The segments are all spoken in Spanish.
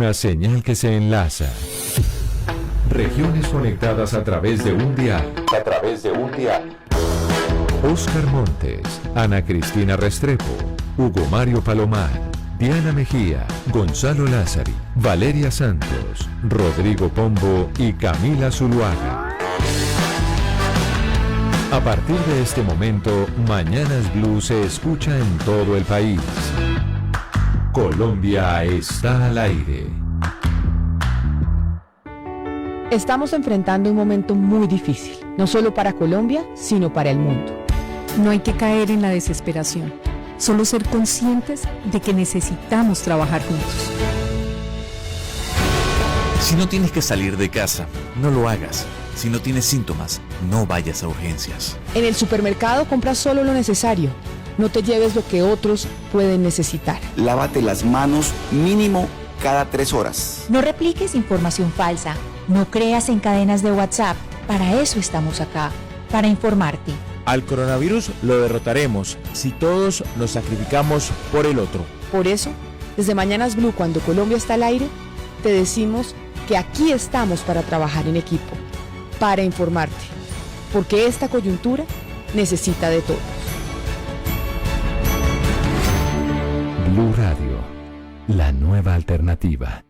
Una señal que se enlaza. Regiones conectadas a través de un dial. Óscar Montes, Ana Cristina Restrepo, Hugo Mario Palomar, Diana Mejía, Gonzalo Lázari, Valeria Santos, Rodrigo Pombo y Camila Zuluaga. A partir de este momento, Mañanas Blue se escucha en todo el país. Colombia está al aire. Estamos enfrentando un momento muy difícil, no solo para Colombia, sino para el mundo. No hay que caer en la desesperación, solo ser conscientes de que necesitamos trabajar juntos. Si no tienes que salir de casa, no lo hagas. Si no tienes síntomas, no vayas a urgencias. En el supermercado compra solo lo necesario. No te lleves lo que otros pueden necesitar. Lávate las manos mínimo cada 3 horas. No repliques información falsa. No creas en cadenas de WhatsApp. Para eso estamos acá, para informarte. Al coronavirus lo derrotaremos si todos nos sacrificamos por el otro. Por eso, desde Mañanas Blue, cuando Colombia está al aire, te decimos que aquí estamos para trabajar en equipo, para informarte, porque esta coyuntura necesita de todos. Blue Radio, la nueva alternativa.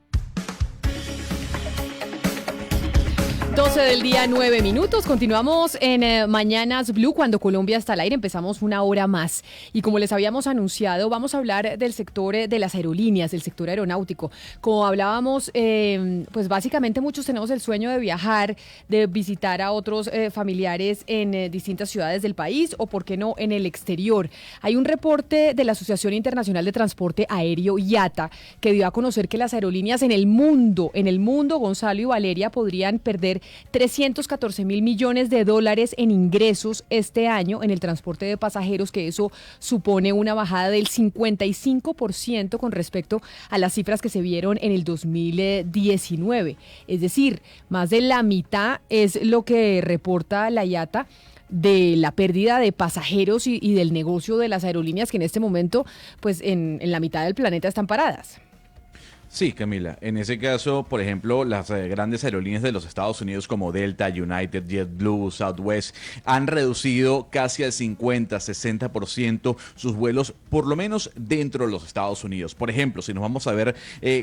12 del día, 9 minutos. Continuamos en Mañanas Blue, cuando Colombia está al aire. Empezamos una hora más. Y como les habíamos anunciado, vamos a hablar del sector de las aerolíneas, del sector aeronáutico. Como hablábamos, pues básicamente muchos tenemos el sueño de viajar, de visitar a otros familiares en distintas ciudades del país o, por qué no, en el exterior. Hay un reporte de la Asociación Internacional de Transporte Aéreo, IATA, que dio a conocer que las aerolíneas en el mundo, Gonzalo y Valeria, podrían perder 314.000 millones de dólares en ingresos este año en el transporte de pasajeros, que eso supone una bajada del 55% con respecto a las cifras que se vieron en el 2019. Es decir, más de la mitad es lo que reporta la IATA de la pérdida de pasajeros y del negocio de las aerolíneas, que en este momento, pues en la mitad del planeta están paradas. Sí, Camila. En ese caso, por ejemplo, las grandes aerolíneas de los Estados Unidos como Delta, United, JetBlue, Southwest han reducido casi al 50-60% sus vuelos, por lo menos dentro de los Estados Unidos. Por ejemplo, si nos vamos a ver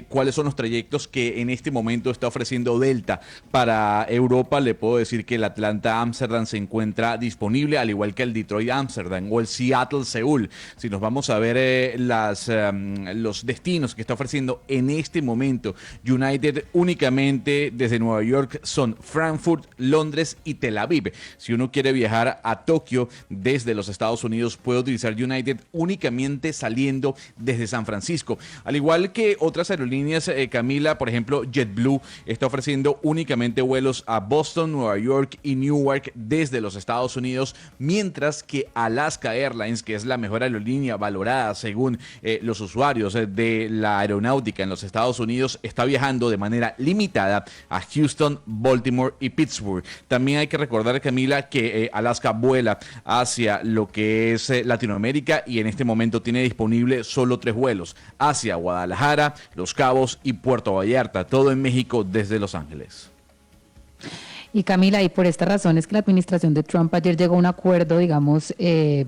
cuáles son los trayectos que en este momento está ofreciendo Delta para Europa, le puedo decir que el Atlanta-Amsterdam se encuentra disponible, al igual que el Detroit-Amsterdam o el Seattle-Seúl. Si nos vamos a ver los destinos que está ofreciendo en este momento United, únicamente desde Nueva York son Frankfurt, Londres y Tel Aviv. Si uno quiere viajar a Tokio desde los Estados Unidos, puede utilizar United únicamente saliendo desde San Francisco. Al igual que otras aerolíneas, Camila, por ejemplo, JetBlue está ofreciendo únicamente vuelos a Boston, Nueva York y Newark desde los Estados Unidos, mientras que Alaska Airlines, que es la mejor aerolínea valorada según los usuarios de la aeronáutica en los Estados Unidos, está viajando de manera limitada a Houston, Baltimore y Pittsburgh. También hay que recordar, Camila, que Alaska vuela hacia lo que es Latinoamérica y en este momento tiene disponible solo 3 vuelos: hacia Guadalajara, Los Cabos y Puerto Vallarta, todo en México desde Los Ángeles. Y Camila, y por esta razón es que la administración de Trump ayer llegó a un acuerdo, digamos,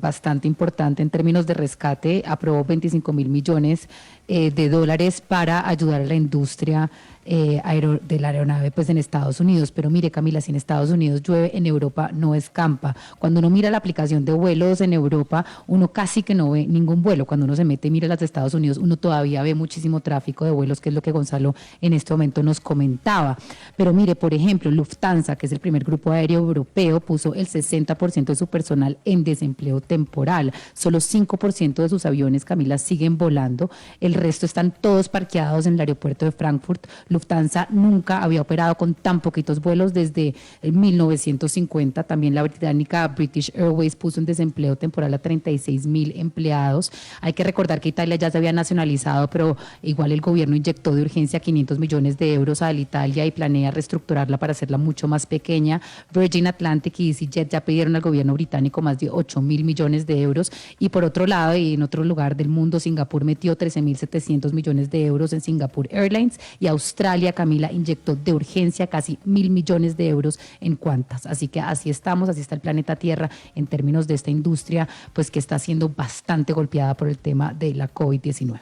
bastante importante en términos de rescate. Aprobó 25.000 millones de dólares para ayudar a la industria de la aeronave pues en Estados Unidos. Pero mire, Camila, si en Estados Unidos llueve, en Europa no escampa. Cuando uno mira la aplicación de vuelos en Europa, uno casi que no ve ningún vuelo. Cuando uno se mete y mira las de Estados Unidos, uno todavía ve muchísimo tráfico de vuelos, que es lo que Gonzalo en este momento nos comentaba. Pero mire, por ejemplo, Lufthansa, que es el primer grupo aéreo europeo, puso el 60% de su personal en desempleo temporal. Solo 5% de sus aviones, Camila, siguen volando. El resto están todos parqueados en el aeropuerto de Frankfurt. Lufthansa nunca había operado con tan poquitos vuelos desde 1950. También la británica British Airways puso en desempleo temporal a 36.000 empleados. Hay que recordar que Italia ya se había nacionalizado, pero igual el gobierno inyectó de urgencia 500 millones de euros a Alitalia y planea reestructurarla para hacerla mucho más pequeña. Virgin Atlantic y EasyJet ya pidieron al gobierno británico más de 8.000 millones de euros. Y por otro lado, y en otro lugar del mundo, Singapur metió 13.700 700 millones de euros en Singapore Airlines, y Australia, Camila, inyectó de urgencia casi 1.000 millones de euros en Qantas. Así que así estamos, así está el planeta Tierra en términos de esta industria, pues que está siendo bastante golpeada por el tema de la COVID-19.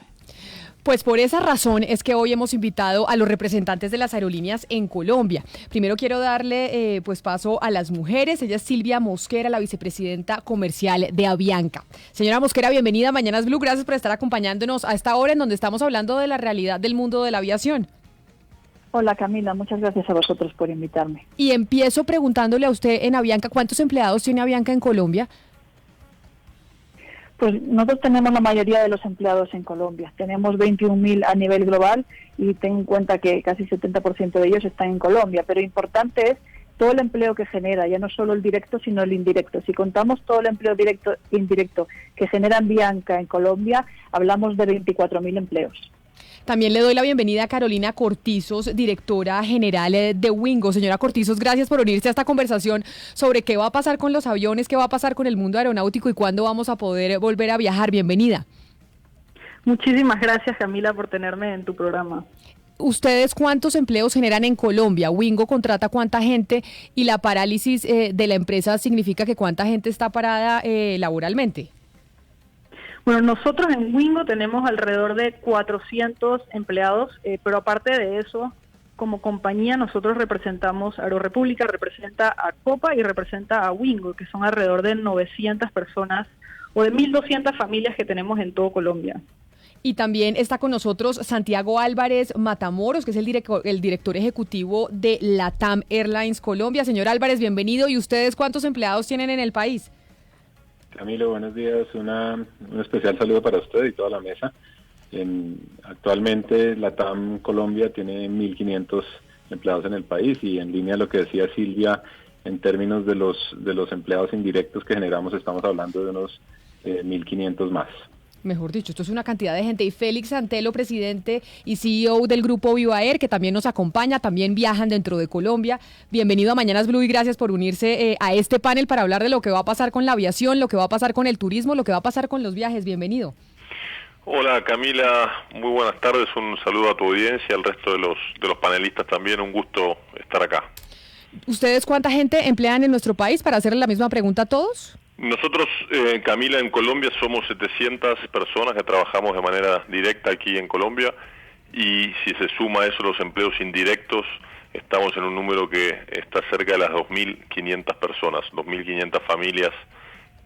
Pues por esa razón es que hoy hemos invitado a los representantes de las aerolíneas en Colombia. Primero quiero darle pues paso a las mujeres. Ella es Silvia Mosquera, la vicepresidenta comercial de Avianca. Señora Mosquera, bienvenida a Mañanas Blue. Gracias por estar acompañándonos a esta hora en donde estamos hablando de la realidad del mundo de la aviación. Hola Camila, muchas gracias a vosotros por invitarme. Y empiezo preguntándole a usted en Avianca, ¿cuántos empleados tiene Avianca en Colombia? Pues nosotros tenemos la mayoría de los empleados en Colombia. Tenemos 21.000 a nivel global y ten en cuenta que casi 70% de ellos están en Colombia. Pero importante es todo el empleo que genera, ya no solo el directo, sino el indirecto. Si contamos todo el empleo directo e indirecto que genera Avianca en Colombia, hablamos de 24.000 empleos. También le doy la bienvenida a Carolina Cortizos, directora general de Wingo. Señora Cortizos, gracias por unirse a esta conversación sobre qué va a pasar con los aviones, qué va a pasar con el mundo aeronáutico y cuándo vamos a poder volver a viajar. Bienvenida. Muchísimas gracias, Camila, por tenerme en tu programa. ¿Ustedes cuántos empleos generan en Colombia? ¿Wingo contrata cuánta gente? Y la parálisis de la empresa significa que cuánta gente está parada laboralmente. Bueno, nosotros en Wingo tenemos alrededor de 400 empleados, pero aparte de eso, como compañía nosotros representamos, Aerorepública representa a Copa y representa a Wingo, que son alrededor de 900 personas o de 1.200 familias que tenemos en todo Colombia. Y también está con nosotros Santiago Álvarez Matamoros, que es el director ejecutivo de LATAM Airlines Colombia. Señor Álvarez, bienvenido. ¿Y ustedes cuántos empleados tienen en el país? Camilo, buenos días. Un especial saludo para usted y toda la mesa. Actualmente LATAM Colombia tiene 1.500 empleados en el país y en línea a lo que decía Silvia, en términos de los empleados indirectos que generamos, estamos hablando de unos 1.500 más. Mejor dicho, esto es una cantidad de gente. Y Félix Santelo, presidente y CEO del grupo Viva Air, que también nos acompaña, también viajan dentro de Colombia. Bienvenido a Mañanas Blue y gracias por unirse a este panel para hablar de lo que va a pasar con la aviación, lo que va a pasar con el turismo, lo que va a pasar con los viajes. Bienvenido. Hola Camila, muy buenas tardes, un saludo a tu audiencia, al resto de los panelistas también, un gusto estar acá. ¿Ustedes cuánta gente emplean en nuestro país? Para hacerle la misma pregunta a todos. Nosotros, Camila, en Colombia somos 700 personas que trabajamos de manera directa aquí en Colombia y si se suma a eso los empleos indirectos, estamos en un número que está cerca de las 2.500 personas, 2.500 familias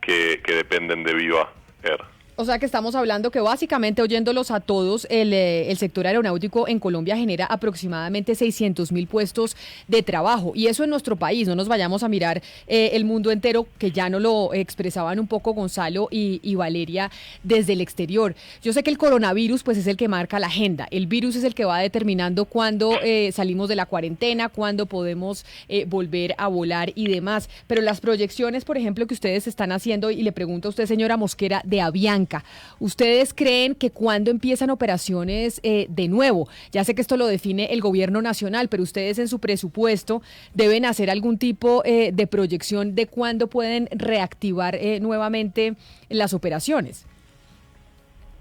que dependen de Viva Air. O sea que estamos hablando que básicamente, oyéndolos a todos, el sector aeronáutico en Colombia genera aproximadamente 600.000 puestos de trabajo. Y eso en nuestro país, no nos vayamos a mirar el mundo entero, que ya nos lo expresaban un poco Gonzalo y Valeria desde el exterior. Yo sé que el coronavirus pues es el que marca la agenda. El virus es el que va determinando cuándo salimos de la cuarentena, cuándo podemos volver a volar y demás. Pero las proyecciones, por ejemplo, que ustedes están haciendo, y le pregunto a usted, señora Mosquera, de Avianca, ¿ustedes creen que cuándo empiezan operaciones de nuevo? Ya sé que esto lo define el gobierno nacional, pero ustedes en su presupuesto deben hacer algún tipo de proyección de cuándo pueden reactivar nuevamente las operaciones.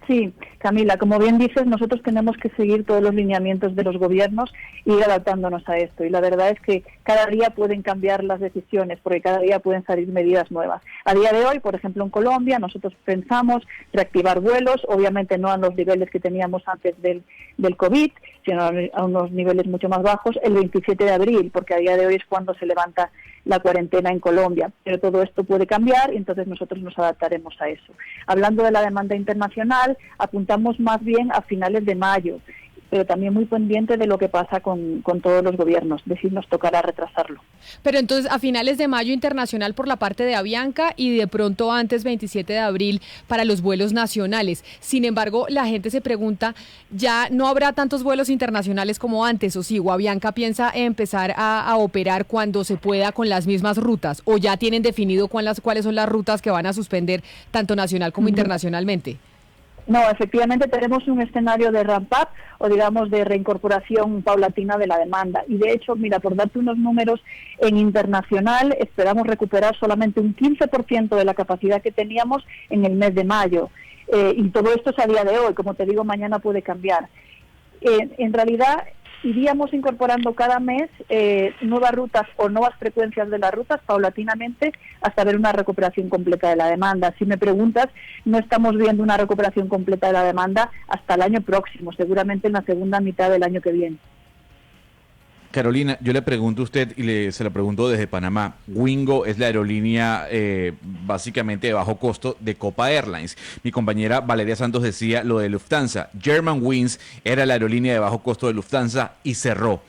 Sí, Camila, como bien dices, nosotros tenemos que seguir todos los lineamientos de los gobiernos y ir adaptándonos a esto. Y la verdad es que cada día pueden cambiar las decisiones, porque cada día pueden salir medidas nuevas. A día de hoy, por ejemplo, en Colombia, nosotros pensamos reactivar vuelos, obviamente no a los niveles que teníamos antes del COVID, sino a unos niveles mucho más bajos, el 27 de abril, porque a día de hoy es cuando se levanta la cuarentena en Colombia. Pero todo esto puede cambiar y entonces nosotros nos adaptaremos a eso. Hablando de la demanda internacional, apuntamos más bien a finales de mayo, pero también muy pendiente de lo que pasa con todos los gobiernos, de si nos tocará retrasarlo. Pero entonces a finales de mayo internacional por la parte de Avianca y de pronto antes 27 de abril para los vuelos nacionales. Sin embargo, la gente se pregunta, ¿ya no habrá tantos vuelos internacionales como antes? ¿O sí, o Avianca piensa empezar a operar cuando se pueda con las mismas rutas? ¿O ya tienen definido cuáles son las rutas que van a suspender tanto nacional como internacionalmente? No, efectivamente tenemos un escenario de ramp-up o digamos de reincorporación paulatina de la demanda. Y de hecho, mira, por darte unos números, en internacional esperamos recuperar solamente un 15% de la capacidad que teníamos en el mes de mayo. y todo esto es a día de hoy, como te digo, mañana puede cambiar. En realidad iríamos incorporando cada mes nuevas rutas o nuevas frecuencias de las rutas paulatinamente hasta ver una recuperación completa de la demanda. Si me preguntas, no estamos viendo una recuperación completa de la demanda hasta el año próximo, seguramente en la segunda mitad del año que viene. Carolina, yo le pregunto a usted y se lo pregunto desde Panamá. Wingo es la aerolínea básicamente de bajo costo de Copa Airlines. Mi compañera Valeria Santos decía lo de Lufthansa. Germanwings era la aerolínea de bajo costo de Lufthansa y cerró.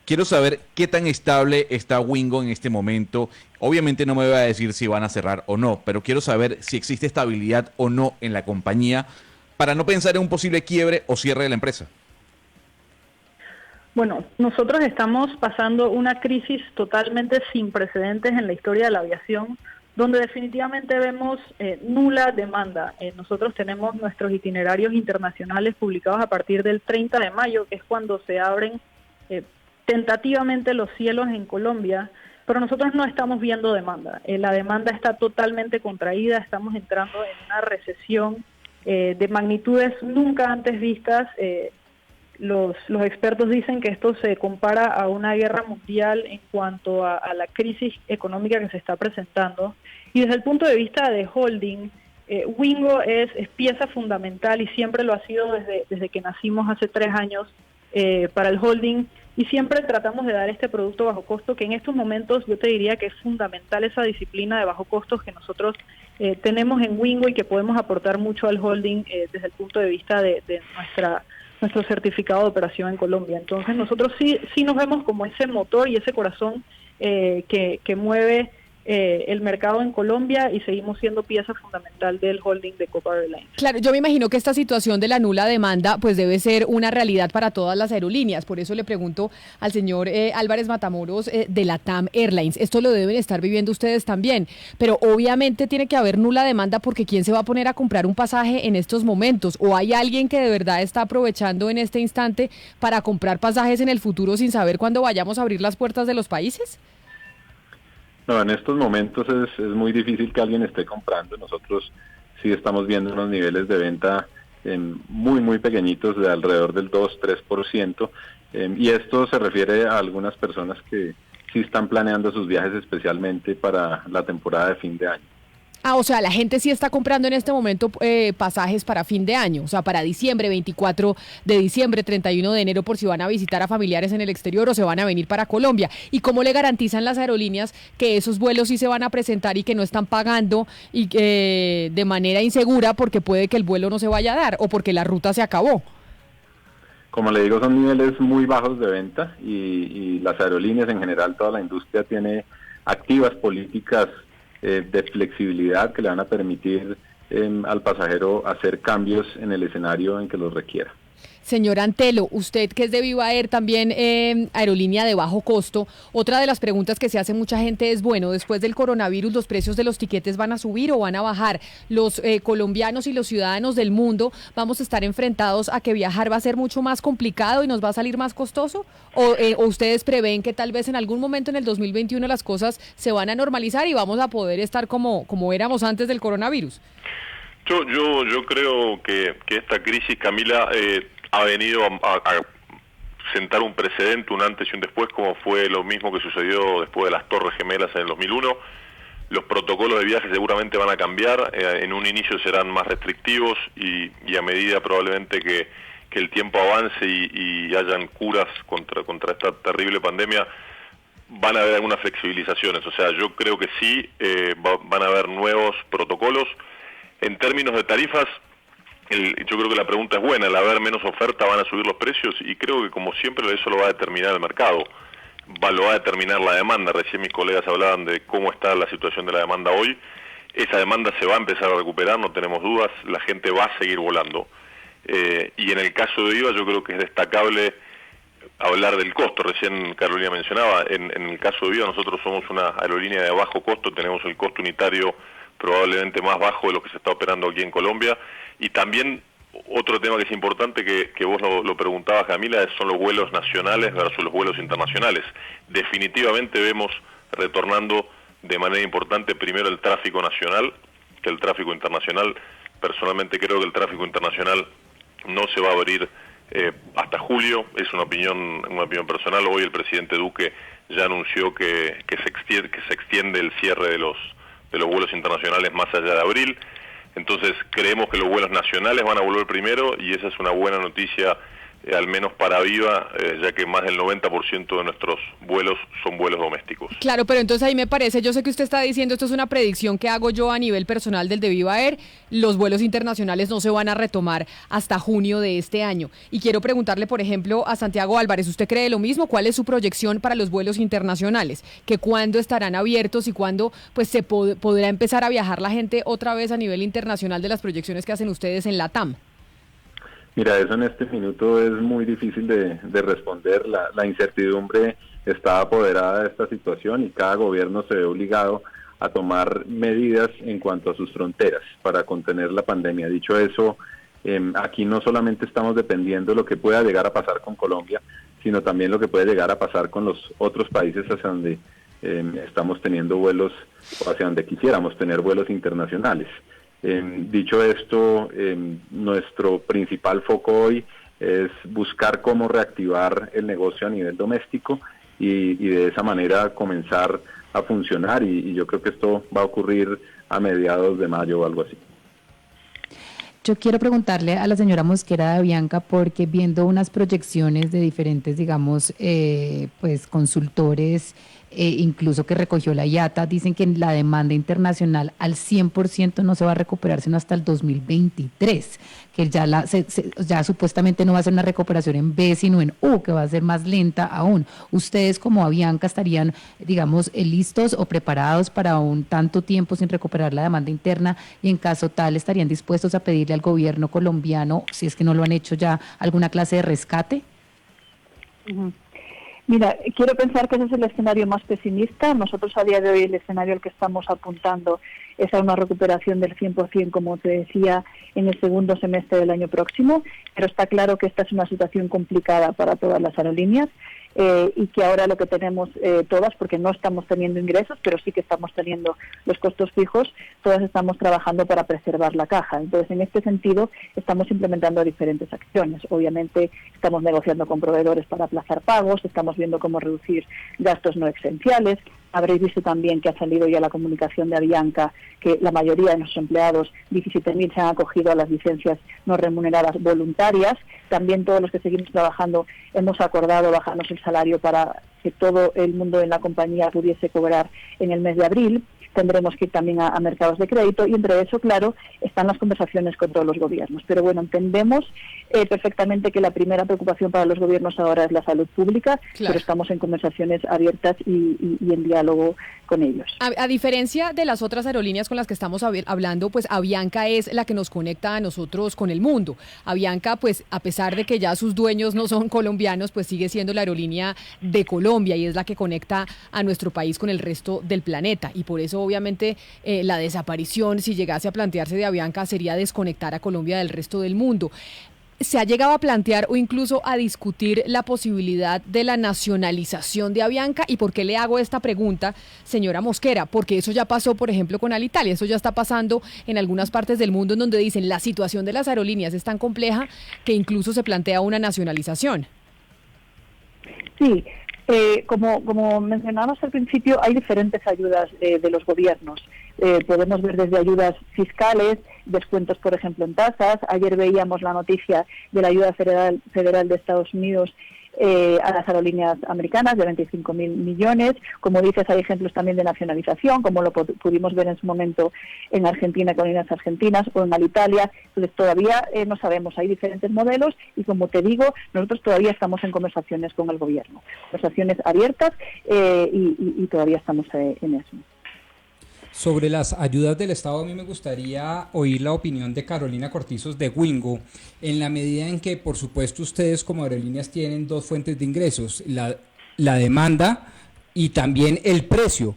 Quiero saber qué tan estable está Wingo en este momento. Obviamente no me va a decir si van a cerrar o no, pero quiero saber si existe estabilidad o no en la compañía para no pensar en un posible quiebre o cierre de la empresa. Bueno, nosotros estamos pasando una crisis totalmente sin precedentes en la historia de la aviación, donde definitivamente vemos nula demanda. Nosotros tenemos nuestros itinerarios internacionales publicados a partir del 30 de mayo, que es cuando se abren tentativamente los cielos en Colombia, pero nosotros no estamos viendo demanda. La demanda está totalmente contraída, estamos entrando en una recesión de magnitudes nunca antes vistas. Los expertos dicen que esto se compara a una guerra mundial en cuanto a la crisis económica que se está presentando. Y desde el punto de vista de holding, Wingo es pieza fundamental y siempre lo ha sido desde que nacimos hace 3 años para el holding, y siempre tratamos de dar este producto bajo costo, que en estos momentos yo te diría que es fundamental esa disciplina de bajo costos que nosotros tenemos en Wingo y que podemos aportar mucho al holding desde el punto de vista de nuestro certificado de operación en Colombia. Entonces nosotros sí nos vemos como ese motor y ese corazón que mueve el mercado en Colombia, y seguimos siendo pieza fundamental del holding de Copa Airlines. Claro, yo me imagino que esta situación de la nula demanda pues debe ser una realidad para todas las aerolíneas. Por eso le pregunto al señor Álvarez Matamoros de LATAM Airlines. Esto lo deben estar viviendo ustedes también, pero obviamente tiene que haber nula demanda, porque ¿quién se va a poner a comprar un pasaje en estos momentos? ¿O hay alguien que de verdad está aprovechando en este instante para comprar pasajes en el futuro sin saber cuándo vayamos a abrir las puertas de los países? No, en estos momentos es muy difícil que alguien esté comprando. Nosotros sí estamos viendo unos niveles de venta muy pequeñitos, de alrededor del 2-3%, y esto se refiere a algunas personas que sí están planeando sus viajes especialmente para la temporada de fin de año. O sea, la gente sí está comprando en este momento pasajes para fin de año, o sea, para diciembre, 24 de diciembre, 31 de enero, por si van a visitar a familiares en el exterior o se van a venir para Colombia. ¿Y cómo le garantizan las aerolíneas que esos vuelos sí se van a presentar y que no están pagando y de manera insegura porque puede que el vuelo no se vaya a dar o porque la ruta se acabó? Como le digo, son niveles muy bajos de venta y las aerolíneas en general, toda la industria tiene activas políticas de flexibilidad que le van a permitir al pasajero hacer cambios en el escenario en que los requiera. Señor Antelo, usted que es de Viva Air, también aerolínea de bajo costo, otra de las preguntas que se hace mucha gente es, bueno, después del coronavirus, ¿los precios de los tiquetes van a subir o van a bajar? Los colombianos y los ciudadanos del mundo vamos a estar enfrentados a que viajar va a ser mucho más complicado y nos va a salir más costoso, o ustedes prevén que tal vez en algún momento en el 2021 las cosas se van a normalizar y vamos a poder estar como éramos antes del coronavirus. Yo creo que esta crisis, Camila, ha venido a sentar un precedente, un antes y un después, como fue lo mismo que sucedió después de las Torres Gemelas en el 2001. Los protocolos de viaje seguramente van a cambiar, en un inicio serán más restrictivos y a medida probablemente que el tiempo avance y hayan curas contra esta terrible pandemia, van a haber algunas flexibilizaciones. O sea, yo creo que sí, van a haber nuevos protocolos. En términos de tarifas, yo creo que la pregunta es buena. Al haber menos oferta van a subir los precios, y creo que como siempre eso lo va a determinar el mercado, lo va a determinar la demanda. Recién mis colegas hablaban de cómo está la situación de la demanda hoy. Esa demanda se va a empezar a recuperar, no tenemos dudas, la gente va a seguir volando. Y en el caso de IVA yo creo que es destacable hablar del costo. Recién Carolina mencionaba, en el caso de IVA nosotros somos una aerolínea de bajo costo, tenemos el costo unitario probablemente más bajo de lo que se está operando aquí en Colombia. Y también otro tema que es importante, que vos lo preguntabas, Camila, son los vuelos nacionales versus los vuelos internacionales. Definitivamente vemos retornando de manera importante primero el tráfico nacional, que el tráfico internacional Personalmente creo que el tráfico internacional no se va a abrir hasta julio. Es una opinión personal. Hoy el presidente Duque ya anunció que se extiende el cierre de los vuelos internacionales más allá de abril. Entonces creemos que los vuelos nacionales van a volver primero y esa es una buena noticia, al menos para Aviva, ya que más del 90% de nuestros vuelos son vuelos domésticos. Claro, pero entonces ahí me parece, yo sé que usted está diciendo, esto es una predicción que hago yo a nivel personal del de Viva Air, los vuelos internacionales no se van a retomar hasta junio de este año. Y quiero preguntarle, por ejemplo, a Santiago Álvarez, ¿usted cree lo mismo? ¿Cuál es su proyección para los vuelos internacionales? ¿Que cuándo estarán abiertos y cuándo pues se podrá empezar a viajar la gente otra vez a nivel internacional de las proyecciones que hacen ustedes en la TAM? Mira, eso en este minuto es muy difícil de responder. La incertidumbre está apoderada de esta situación y cada gobierno se ve obligado a tomar medidas en cuanto a sus fronteras para contener la pandemia. Dicho eso, aquí no solamente estamos dependiendo de lo que pueda llegar a pasar con Colombia, sino también lo que puede llegar a pasar con los otros países hacia donde estamos teniendo vuelos o hacia donde quisiéramos tener vuelos internacionales. Dicho esto, nuestro principal foco hoy es buscar cómo reactivar el negocio a nivel doméstico y de esa manera comenzar a funcionar y yo creo que esto va a ocurrir a mediados de mayo o algo así. Yo quiero preguntarle a la señora Mosquera de Avianca porque viendo unas proyecciones de diferentes, digamos, pues consultores, incluso que recogió la IATA, dicen que la demanda internacional al 100% no se va a recuperar sino hasta el 2023, que ya supuestamente no va a ser una recuperación en V sino en U, que va a ser más lenta aún. ¿Ustedes como Avianca estarían, digamos, listos o preparados para un tanto tiempo sin recuperar la demanda interna y en caso tal estarían dispuestos a pedirle al gobierno colombiano, si es que no lo han hecho ya, alguna clase de rescate? Uh-huh. Mira, quiero pensar que ese es el escenario más pesimista. Nosotros a día de hoy el escenario al que estamos apuntando es a una recuperación del 100%, como te decía, en el segundo semestre del año próximo, pero está claro que esta es una situación complicada para todas las aerolíneas y que ahora lo que tenemos todas, porque no estamos teniendo ingresos, pero sí que estamos teniendo los costos fijos, todas estamos trabajando para preservar la caja. Entonces, en este sentido, estamos implementando diferentes acciones. Obviamente, estamos negociando con proveedores para aplazar pagos, estamos viendo cómo reducir gastos no esenciales. Habréis visto también que ha salido ya la comunicación de Avianca que la mayoría de nuestros empleados, 17.000, se han acogido a las licencias no remuneradas voluntarias. También todos los que seguimos trabajando hemos acordado bajarnos el salario para que todo el mundo en la compañía pudiese cobrar en el mes de abril. Tendremos que ir también a mercados de crédito y entre eso, claro, están las conversaciones con todos los gobiernos. Pero bueno, entendemos perfectamente que la primera preocupación para los gobiernos ahora es la salud pública, claro, pero estamos en conversaciones abiertas y en diálogo con ellos. A diferencia de las otras aerolíneas con las que estamos hablando, pues Avianca es la que nos conecta a nosotros con el mundo. Avianca, pues a pesar de que ya sus dueños no son colombianos, pues sigue siendo la aerolínea de Colombia y es la que conecta a nuestro país con el resto del planeta. Y por eso, obviamente, la desaparición, si llegase a plantearse de Avianca, sería desconectar a Colombia del resto del mundo. ¿Se ha llegado a plantear o incluso a discutir la posibilidad de la nacionalización de Avianca? ¿Y por qué le hago esta pregunta, señora Mosquera? Porque eso ya pasó, por ejemplo, con Alitalia. Eso ya está pasando en algunas partes del mundo en donde dicen la situación de las aerolíneas es tan compleja que incluso se plantea una nacionalización. Sí. Como mencionábamos al principio, hay diferentes ayudas de los gobiernos. Podemos ver desde ayudas fiscales, descuentos, por ejemplo, en tasas. Ayer veíamos la noticia de la ayuda federal de Estados Unidos a las aerolíneas americanas de 25.000 millones. Como dices, hay ejemplos también de nacionalización, como lo pudimos ver en su momento en Argentina con líneas argentinas o en Alitalia. Entonces todavía no sabemos, hay diferentes modelos y como te digo, nosotros todavía estamos en conversaciones con el gobierno, conversaciones abiertas y todavía estamos en eso. Sobre las ayudas del Estado, a mí me gustaría oír la opinión de Carolina Cortizos de Wingo, en la medida en que, por supuesto, ustedes como aerolíneas tienen dos fuentes de ingresos, la demanda y también el precio,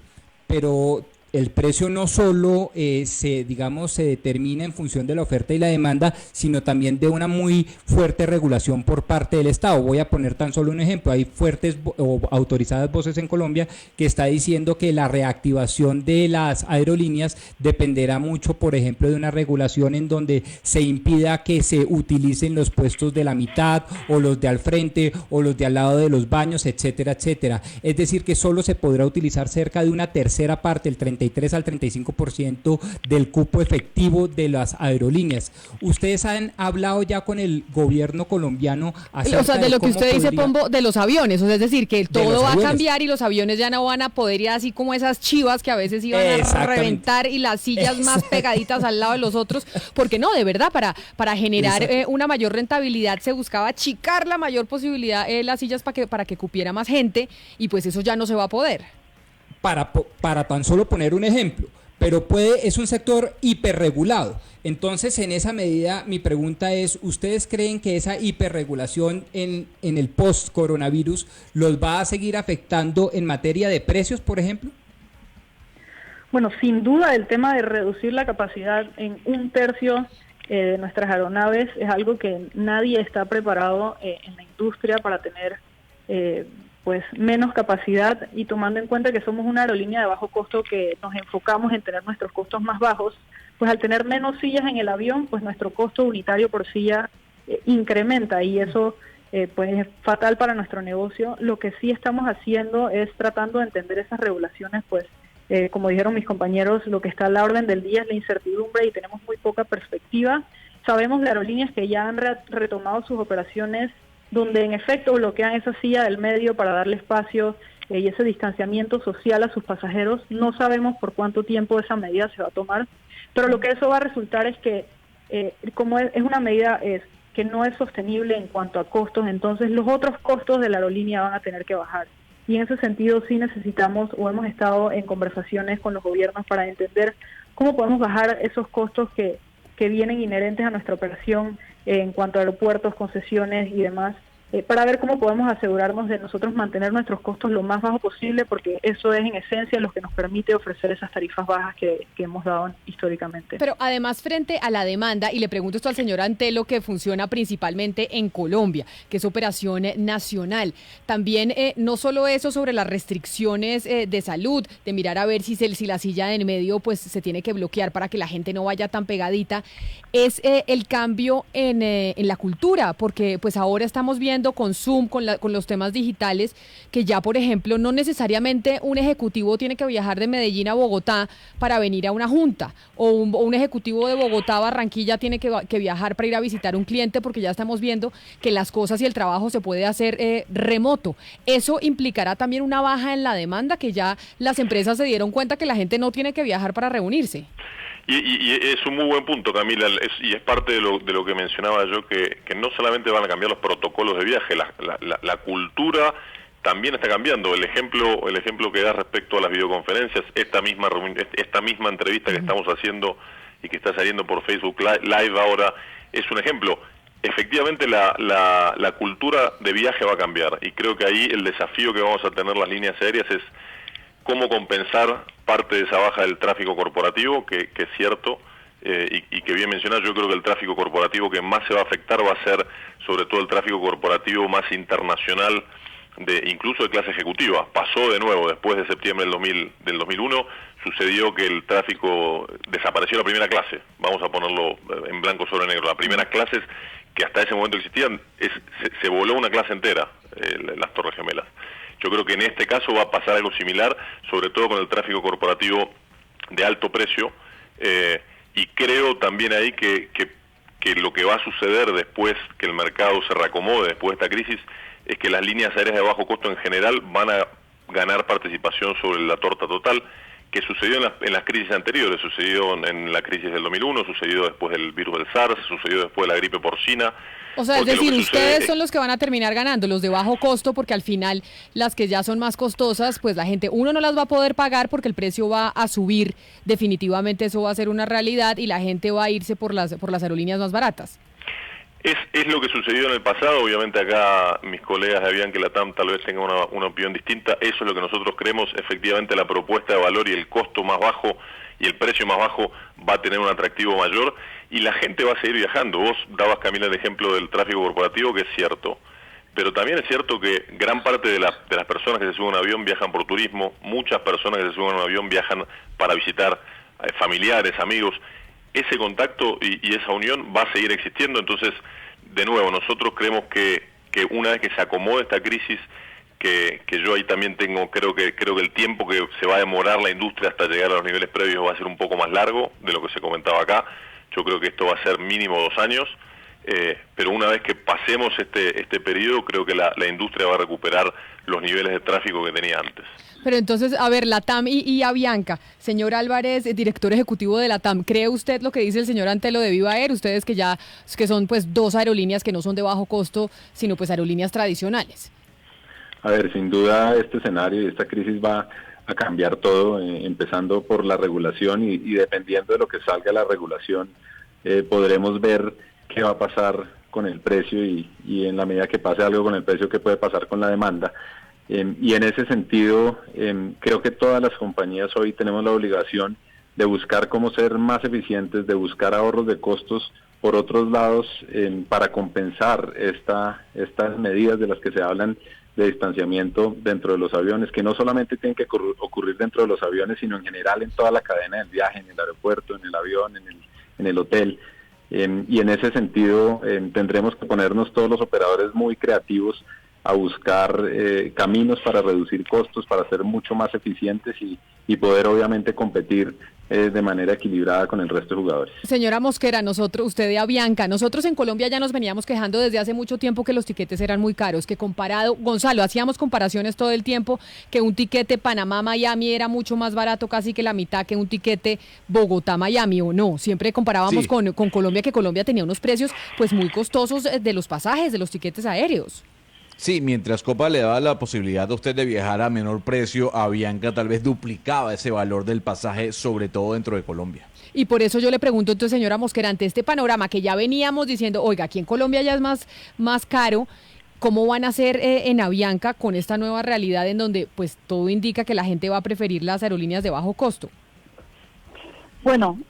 pero el precio no solo se determina en función de la oferta y la demanda, sino también de una muy fuerte regulación por parte del Estado. Voy a poner tan solo un ejemplo. Hay fuertes o autorizadas voces en Colombia que está diciendo que la reactivación de las aerolíneas dependerá mucho, por ejemplo, de una regulación en donde se impida que se utilicen los puestos de la mitad o los de al frente o los de al lado de los baños, etcétera, etcétera. Es decir, que solo se podrá utilizar cerca de una tercera parte, el 33 al 35% del cupo efectivo de las aerolíneas. ¿Ustedes han hablado ya con el gobierno colombiano acerca de lo que usted dice, podría... Pombo, de los aviones? O sea, es decir, que todo va a cambiar y los aviones ya no van a poder ir así como esas chivas que a veces iban a reventar y las sillas más pegaditas al lado de los otros, porque no, de verdad, para generar una mayor rentabilidad se buscaba achicar la mayor posibilidad las sillas para que cupiera más gente, y pues eso ya no se va a poder. Para tan solo poner un ejemplo, pero es un sector hiperregulado. Entonces, en esa medida, mi pregunta es, ¿ustedes creen que esa hiperregulación en el post-coronavirus los va a seguir afectando en materia de precios, por ejemplo? Bueno, sin duda el tema de reducir la capacidad en 1/3 de nuestras aeronaves es algo que nadie está preparado en la industria para tener pues menos capacidad, y tomando en cuenta que somos una aerolínea de bajo costo que nos enfocamos en tener nuestros costos más bajos, pues al tener menos sillas en el avión, pues nuestro costo unitario por silla incrementa, y eso pues es fatal para nuestro negocio. Lo que sí estamos haciendo es tratando de entender esas regulaciones, pues como dijeron mis compañeros, lo que está a la orden del día es la incertidumbre y tenemos muy poca perspectiva. Sabemos de aerolíneas que ya han retomado sus operaciones donde en efecto bloquean esa silla del medio para darle espacio y ese distanciamiento social a sus pasajeros. No sabemos por cuánto tiempo esa medida se va a tomar, pero lo que eso va a resultar es que como es una medida que no es sostenible en cuanto a costos, entonces los otros costos de la aerolínea van a tener que bajar. Y en ese sentido sí necesitamos, o hemos estado en conversaciones con los gobiernos para entender cómo podemos bajar esos costos que vienen inherentes a nuestra operación en cuanto a aeropuertos, concesiones y demás, para ver cómo podemos asegurarnos de nosotros mantener nuestros costos lo más bajo posible, porque eso es en esencia lo que nos permite ofrecer esas tarifas bajas que hemos dado históricamente. Pero además, frente a la demanda, y le pregunto esto al señor Antelo, que funciona principalmente en Colombia, que es operación nacional, también no solo eso sobre las restricciones de salud, de mirar a ver si la silla de en medio pues se tiene que bloquear para que la gente no vaya tan pegadita, es el cambio en la cultura, porque pues ahora estamos viendo con Zoom, con los temas digitales, que ya, por ejemplo, no necesariamente un ejecutivo tiene que viajar de Medellín a Bogotá para venir a una junta, o un ejecutivo de Bogotá a Barranquilla tiene que viajar para ir a visitar un cliente, porque ya estamos viendo que las cosas y el trabajo se puede hacer remoto. Eso implicará también una baja en la demanda, que ya las empresas se dieron cuenta que la gente no tiene que viajar para reunirse. Y es un muy buen punto, Camila, y es parte de lo que mencionaba yo, que no solamente van a cambiar los protocolos de viaje, la cultura también está cambiando. El ejemplo que da respecto a las videoconferencias, esta misma entrevista que estamos haciendo y que está saliendo por Facebook Live ahora, es un ejemplo. Efectivamente la cultura de viaje va a cambiar, y creo que ahí el desafío que vamos a tener las líneas aéreas es cómo compensar parte de esa baja del tráfico corporativo, que es cierto, y que bien mencionado. Yo creo que el tráfico corporativo que más se va a afectar va a ser sobre todo el tráfico corporativo más internacional, incluso de clase ejecutiva. Pasó de nuevo, después de septiembre del 2001, sucedió que el tráfico desapareció la primera clase, vamos a ponerlo en blanco sobre negro. Las primeras clases que hasta ese momento existían, se voló una clase entera, las Torres Gemelas. Yo creo que en este caso va a pasar algo similar, sobre todo con el tráfico corporativo de alto precio, y creo también ahí que lo que va a suceder después que el mercado se reacomode después de esta crisis es que las líneas aéreas de bajo costo en general van a ganar participación sobre la torta total, que sucedió en las crisis anteriores. Sucedió en la crisis del 2001, sucedió después del virus del SARS, sucedió después de la gripe porcina. O sea, es decir, ustedes son los que van a terminar ganando, los de bajo costo, porque al final las que ya son más costosas, pues la gente, uno, no las va a poder pagar porque el precio va a subir, definitivamente eso va a ser una realidad, y la gente va a irse por las aerolíneas más baratas. Es lo que sucedió en el pasado. Obviamente acá mis colegas de Avianca y LATAM tal vez tengan una opinión distinta. Eso es lo que nosotros creemos. Efectivamente, la propuesta de valor y el costo más bajo y el precio más bajo va a tener un atractivo mayor y la gente va a seguir viajando. Vos dabas, Camila, el ejemplo del tráfico corporativo, que es cierto. Pero también es cierto que gran parte de las personas que se suben a un avión viajan por turismo. Muchas personas que se suben a un avión viajan para visitar familiares, amigos. Ese contacto y esa unión va a seguir existiendo. Entonces, de nuevo, nosotros creemos que una vez que se acomode esta crisis, que yo ahí también creo que el tiempo que se va a demorar la industria hasta llegar a los niveles previos va a ser un poco más largo de lo que se comentaba acá. Yo creo que esto va a ser mínimo 2 años, pero una vez que pasemos este periodo, creo que la industria va a recuperar los niveles de tráfico que tenía antes. Pero entonces, a ver, LATAM y Avianca, señor Álvarez, director ejecutivo de LATAM, ¿cree usted lo que dice el señor Antelo de Viva Air? Ustedes que son pues 2 aerolíneas que no son de bajo costo, sino pues aerolíneas tradicionales. A ver, sin duda este escenario y esta crisis va a cambiar todo, empezando por la regulación y dependiendo de lo que salga la regulación, podremos ver qué va a pasar con el precio y en la medida que pase algo con el precio, qué puede pasar con la demanda. Y en ese sentido, creo que todas las compañías hoy tenemos la obligación de buscar cómo ser más eficientes, de buscar ahorros de costos por otros lados para compensar estas medidas de las que se hablan de distanciamiento dentro de los aviones, que no solamente tienen que ocurrir dentro de los aviones, sino en general en toda la cadena del viaje, en el aeropuerto, en el avión, en el hotel. Y en ese sentido tendremos que ponernos todos los operadores muy creativos a buscar caminos para reducir costos, para ser mucho más eficientes y poder obviamente competir de manera equilibrada con el resto de jugadores. Señora Mosquera, usted de Avianca, nosotros en Colombia ya nos veníamos quejando desde hace mucho tiempo que los tiquetes eran muy caros, que Gonzalo, hacíamos comparaciones todo el tiempo, que un tiquete Panamá-Miami era mucho más barato, casi que la mitad que un tiquete Bogotá-Miami, ¿o no? Siempre comparábamos con Colombia, que Colombia tenía unos precios pues muy costosos de los pasajes, de los tiquetes aéreos. Sí, mientras Copa le daba la posibilidad a usted de viajar a menor precio, Avianca tal vez duplicaba ese valor del pasaje, sobre todo dentro de Colombia. Y por eso yo le pregunto entonces, señora Mosquera, ante este panorama que ya veníamos diciendo, oiga, aquí en Colombia ya es más caro, ¿cómo van a hacer en Avianca con esta nueva realidad en donde pues todo indica que la gente va a preferir las aerolíneas de bajo costo? Bueno,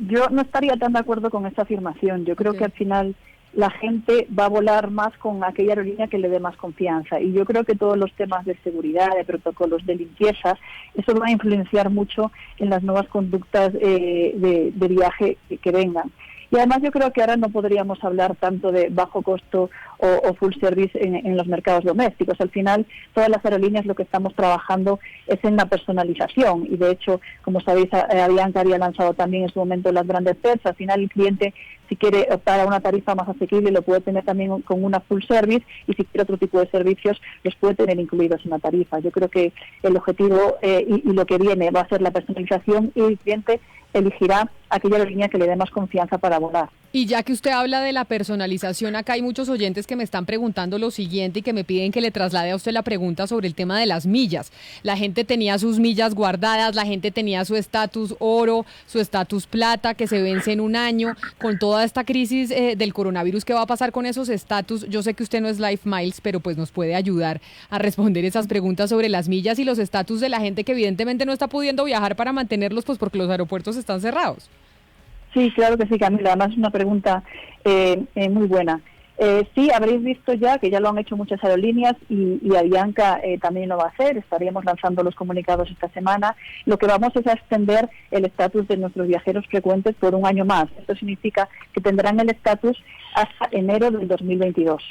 yo no estaría tan de acuerdo con esta afirmación. Yo creo que al final la gente va a volar más con aquella aerolínea que le dé más confianza. Y yo creo que todos los temas de seguridad, de protocolos de limpieza, eso va a influenciar mucho en las nuevas conductas de viaje que vengan. Y además yo creo que ahora no podríamos hablar tanto de bajo costo o full service en los mercados domésticos. Al final, todas las aerolíneas lo que estamos trabajando es en la personalización. Y de hecho, como sabéis, Avianca había lanzado también en su momento las grandes pairs. Al final, el cliente, si quiere optar a una tarifa más asequible, lo puede tener también con una full service, y si quiere otro tipo de servicios, los puede tener incluidos en la tarifa. Yo creo que el objetivo y lo que viene va a ser la personalización, y el cliente elegirá aquella aerolínea que le dé más confianza para volar. Y ya que usted habla de la personalización, acá hay muchos oyentes que me están preguntando lo siguiente y que me piden que le traslade a usted la pregunta sobre el tema de las millas. La gente tenía sus millas guardadas, la gente tenía su estatus oro, su estatus plata, que se vence en un año. Con toda esta crisis del coronavirus, ¿qué va a pasar con esos estatus? Yo sé que usted no es Life Miles, pero pues nos puede ayudar a responder esas preguntas sobre las millas y los estatus de la gente que evidentemente no está pudiendo viajar para mantenerlos, pues porque los aeropuertos están cerrados. Sí, claro que sí, Camila. Además es una pregunta muy buena. Sí, habréis visto ya que ya lo han hecho muchas aerolíneas y Avianca también lo va a hacer. Estaríamos lanzando los comunicados esta semana. Lo que vamos es a extender el estatus de nuestros viajeros frecuentes por un año más. Esto significa que tendrán el estatus hasta enero del 2022.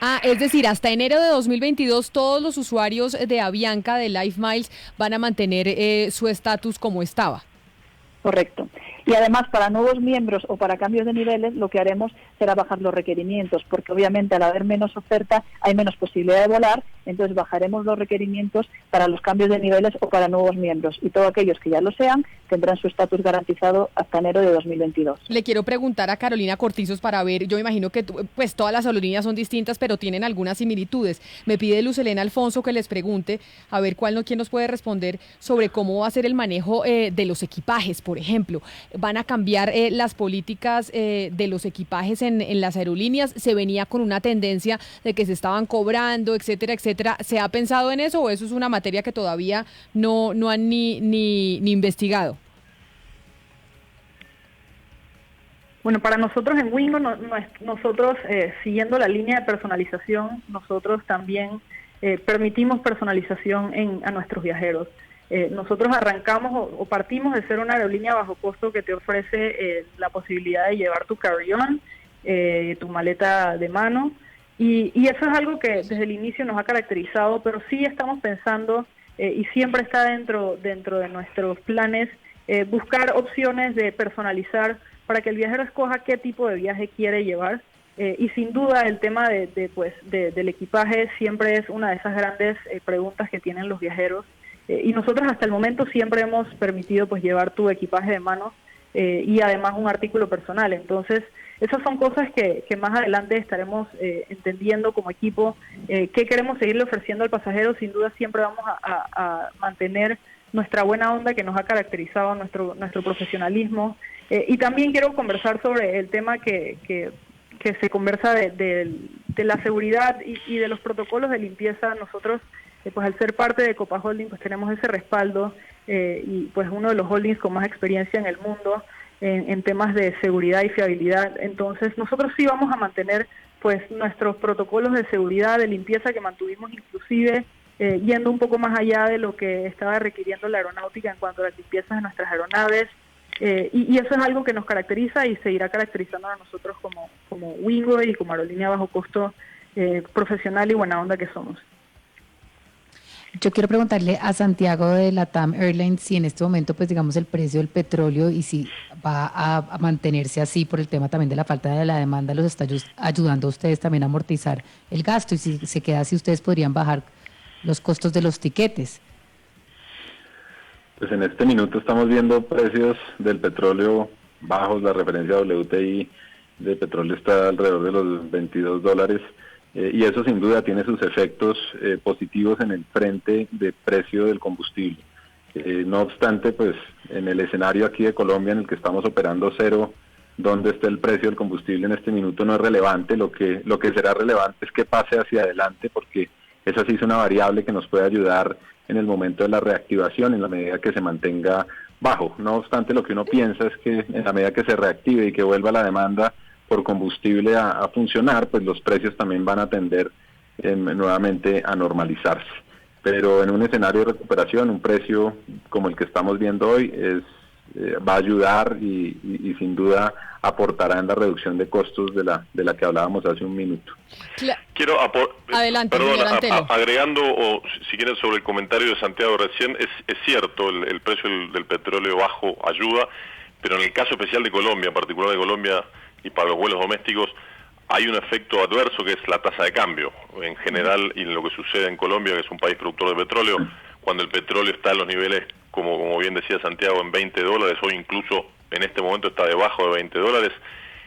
Ah, es decir, hasta enero de 2022 todos los usuarios de Avianca, de Life Miles, van a mantener su estatus como estaba. Correcto. Y además, para nuevos miembros o para cambios de niveles, lo que haremos será bajar los requerimientos, porque obviamente al haber menos oferta hay menos posibilidad de volar entonces bajaremos los requerimientos para los cambios de niveles o para nuevos miembros, y todos aquellos que ya lo sean tendrán su estatus garantizado hasta enero de 2022. Le quiero preguntar a Carolina Cortizos para ver, yo me imagino que pues todas las aerolíneas son distintas, pero tienen algunas similitudes. Me pide Luz Helena Alfonso que les pregunte, a ver quién nos puede responder sobre cómo va a ser el manejo de los equipajes, por ejemplo. ¿Van a cambiar las políticas de los equipajes en las aerolíneas? Se venía con una tendencia de que se estaban cobrando, etcétera, etcétera. ¿Se ha pensado en eso o eso es una materia que todavía no han ni investigado? Bueno, para nosotros en Wingo, nosotros siguiendo la línea de personalización, nosotros también permitimos personalización a nuestros viajeros. Nosotros arrancamos o partimos de ser una aerolínea bajo costo que te ofrece la posibilidad de llevar tu carry-on, tu maleta de mano, y eso es algo que desde el inicio nos ha caracterizado, pero sí estamos pensando, y siempre está dentro de nuestros planes, buscar opciones de personalizar para que el viajero escoja qué tipo de viaje quiere llevar, y sin duda el tema del equipaje siempre es una de esas grandes preguntas que tienen los viajeros, y nosotros hasta el momento siempre hemos permitido pues llevar tu equipaje de mano y además un artículo personal. Entonces esas son cosas que más adelante estaremos entendiendo como equipo qué queremos seguirle ofreciendo al pasajero. Sin duda siempre vamos a mantener nuestra buena onda que nos ha caracterizado, nuestro profesionalismo. Y también quiero conversar sobre el tema que se conversa de la seguridad y de los protocolos de limpieza. Nosotros, pues al ser parte de Copa Holding, pues tenemos ese respaldo y pues uno de los holdings con más experiencia en el mundo en temas de seguridad y fiabilidad. Entonces nosotros sí vamos a mantener pues nuestros protocolos de seguridad, de limpieza que mantuvimos, inclusive yendo un poco más allá de lo que estaba requiriendo la aeronáutica en cuanto a las limpiezas de nuestras aeronaves. Y eso es algo que nos caracteriza y seguirá caracterizando a nosotros como Wingo y como aerolínea bajo costo profesional y buena onda que somos. Yo quiero preguntarle a Santiago de LATAM Airlines si en este momento, pues digamos, el precio del petróleo y si va a mantenerse así por el tema también de la falta de la demanda, los está ayudando a ustedes también a amortizar el gasto, y si se queda así, ustedes podrían bajar los costos de los tiquetes. Pues en este minuto estamos viendo precios del petróleo bajos, la referencia WTI de petróleo está alrededor de los $22, y eso sin duda tiene sus efectos positivos en el frente de precio del combustible. No obstante, pues en el escenario aquí de Colombia en el que estamos operando cero, donde esté el precio del combustible en este minuto no es relevante. Lo que será relevante es que pase hacia adelante, porque esa sí es una variable que nos puede ayudar en el momento de la reactivación, en la medida que se mantenga bajo. No obstante, lo que uno piensa es que en la medida que se reactive y que vuelva la demanda por combustible a funcionar, pues los precios también van a tender nuevamente a normalizarse. Pero en un escenario de recuperación, un precio como el que estamos viendo hoy va a ayudar y sin duda aportará en la reducción de costos de la que hablábamos hace un minuto. Quiero adelante, agregando, o si quieren, sobre el comentario de Santiago recién, es cierto, el precio del petróleo bajo ayuda, pero en el caso especial de Colombia, en particular de Colombia y para los vuelos domésticos, hay un efecto adverso que es la tasa de cambio. En general, y en lo que sucede en Colombia, que es un país productor de petróleo, cuando el petróleo está en los niveles, como bien decía Santiago, en $20, hoy incluso en este momento está debajo de $20,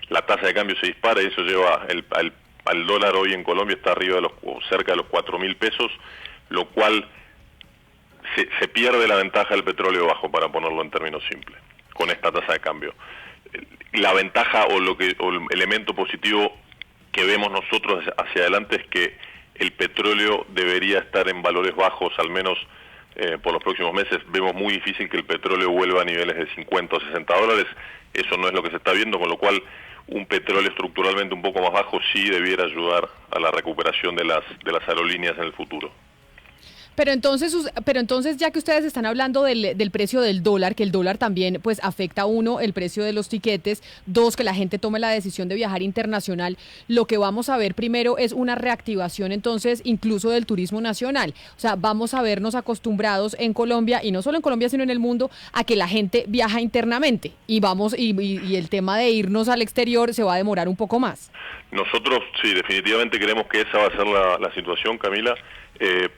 la tasa de cambio se dispara y eso lleva al dólar hoy en Colombia está arriba o cerca de los 4.000 pesos, lo cual se pierde la ventaja del petróleo bajo, para ponerlo en términos simples, con esta tasa de cambio. La ventaja o el elemento positivo que vemos nosotros hacia adelante es que el petróleo debería estar en valores bajos, al menos por los próximos meses. Vemos muy difícil que el petróleo vuelva a niveles de $50 o $60. Eso no es lo que se está viendo, con lo cual un petróleo estructuralmente un poco más bajo sí debiera ayudar a la recuperación de las aerolíneas en el futuro. Pero entonces, ya que ustedes están hablando del precio del dólar, que el dólar también pues afecta, uno, el precio de los tiquetes, dos, que la gente tome la decisión de viajar internacional, lo que vamos a ver primero es una reactivación entonces incluso del turismo nacional. O sea, vamos a vernos acostumbrados en Colombia, y no solo en Colombia sino en el mundo, a que la gente viaja internamente y el tema de irnos al exterior se va a demorar un poco más. Nosotros sí, definitivamente creemos que esa va a ser la situación, Camila.